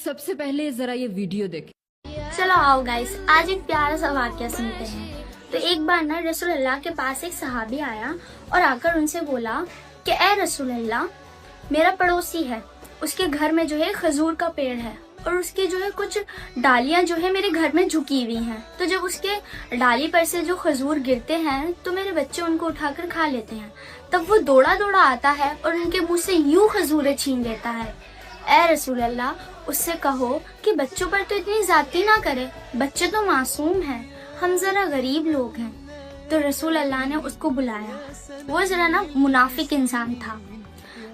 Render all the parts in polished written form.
सबसे पहले जरा ये वीडियो देखें। चलो आओ गाइस, आज एक प्यारा सा वाक्य सुनते हैं। तो एक बार ना रसूल अल्लाह के पास एक सहाबी आया और आकर उनसे बोला कि ए रसूल अल्लाह, मेरा पड़ोसी है, उसके घर में जो है खजूर का पेड़ है और उसकी जो है कुछ डालियां जो है मेरे घर में झुकी हुई हैं। तो जब उसके डाली पर से जो खजूर गिरते हैं तो मेरे बच्चे उनको उठाकर खा लेते हैं। तब वो दौड़ा दौड़ा आता है और उनके मुंह से यूं खजूरें छीन लेता है। ए रसूल अल्लाह, उससे कहो कि बच्चों पर तो इतनी ज्यादती ना करे, बच्चे तो मासूम हैं, हम जरा गरीब लोग हैं। तो रसूल अल्लाह ने उसको बुलाया। वो जरा ना मुनाफिक इंसान था।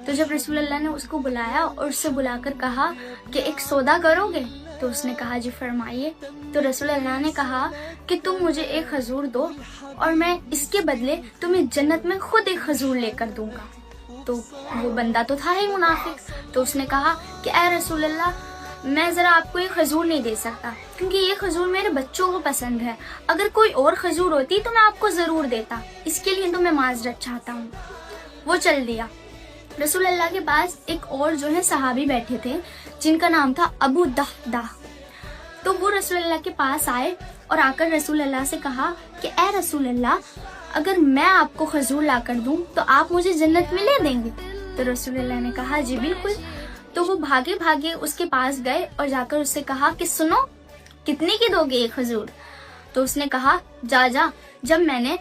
तो जब रसूल अल्लाह ने उसको बुलाया और उससे बुलाकर कहा कि एक सौदा करोगे, तो उसने कहा जी फरमाइए। तो रसूल अल्लाह ने कहा कि तुम मुझे एक खजूर दो और मैं इसके बदले तुम्हें जन्नत में खुद एक खजूर लेकर दूंगा। तो वो बंदा तो था ही मुनाफिक। तो उसने कहा कि ए रसूल अल्लाह, मैं जरा आपको ये खजूर नहीं दे सकता क्योंकि ये खजूर मेरे बच्चों को पसंद है। अगर कोई और खजूर होती तो मैं आपको जरूर देता, इसके लिए तो मैं माजरत चाहता हूँ। वो चल दिया। रसूल अल्लाह के पास एक और जो है सहाबी बैठे थे जिनका नाम था अबू दहदा। तो वो रसूल अल्लाह के पास आए और आकर रसूल अल्लाह से कहा कि ए रसूल अल्लाह, अगर मैं आपको खजूर ला कर दूं तो आप मुझे जन्नत में ले देंगे? तो रसूल अल्लाह ने कहा जी बिल्कुल। तो वो भागे भागे उसके पास गए और जाकर उससे कहा कि सुनो, कितने की दोगे ये खजूर? तो उसने कहा जा जा, जब मैंने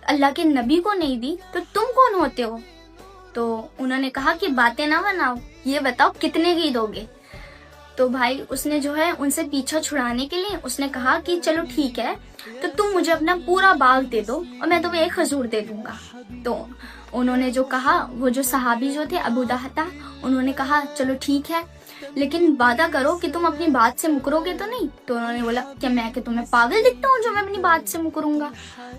अल्लाह के नबी को नहीं दी तो तुम कौन होते हो? तो उन्होंने कहा कि बातें ना बनाओ, ये बताओ कितने की दोगे? तो भाई उसने जो है उनसे पीछा छुड़ाने के लिए उसने कहा कि चलो ठीक है, तो तुम मुझे अपना पूरा बाग दे दो और मैं तुम्हें एक खजूर दे दूंगा। तो उन्होंने जो कहा, वो जो सहाबी जो थे अबू दहदा, उन्होंने कहा चलो ठीक है, लेकिन वादा करो कि तुम अपनी बात से मुकरोगे तो नहीं? तो उन्होंने बोला क्या मैं कि तुम्हें पागल दिखता हूँ जो मैं अपनी बात से मुकरूंगा?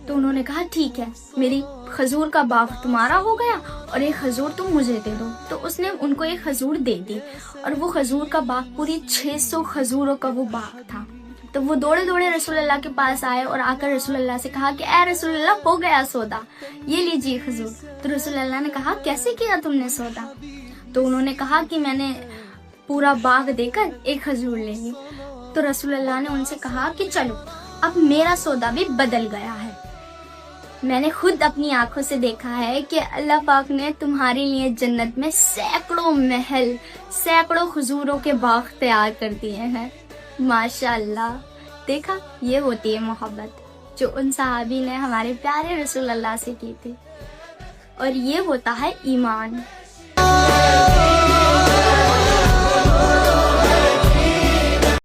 तो उन्होंने कहा ठीक है, मेरी खजूर का बाग तुम्हारा हो गया और एक खजूर तुम मुझे दे दो। तो उसने उनको एक खजूर दे दी और वो खजूर का बाग पूरी 600 खजूरों का वो बाग था। तो वो दौड़े दौड़े रसूल अल्लाह के पास आए और आकर रसूल अल्लाह से कहा कि ए रसूल अल्लाह, हो गया सौदा, ये लीजिए खजूर। तो रसूल अल्लाह ने कहा कैसे किया तुमने सौदा? तो उन्होंने कहा कि मैंने पूरा बाग देकर एक खजूर ले ली। तो रसूल अल्लाह ने उनसे कहा कि चलो अब मेरा सौदा भी बदल गया है। मैंने खुद अपनी आंखों से देखा है कि अल्लाह पाक ने तुम्हारे लिए जन्नत में सैकड़ों महल, सैकड़ों खजूरों के बाग तैयार कर दिए हैं। माशाअल्लाह, देखा, ये होती है मोहब्बत जो उन सहाबी ने हमारे प्यारे रसूल अल्लाह से की थी, और ये होता है ईमान।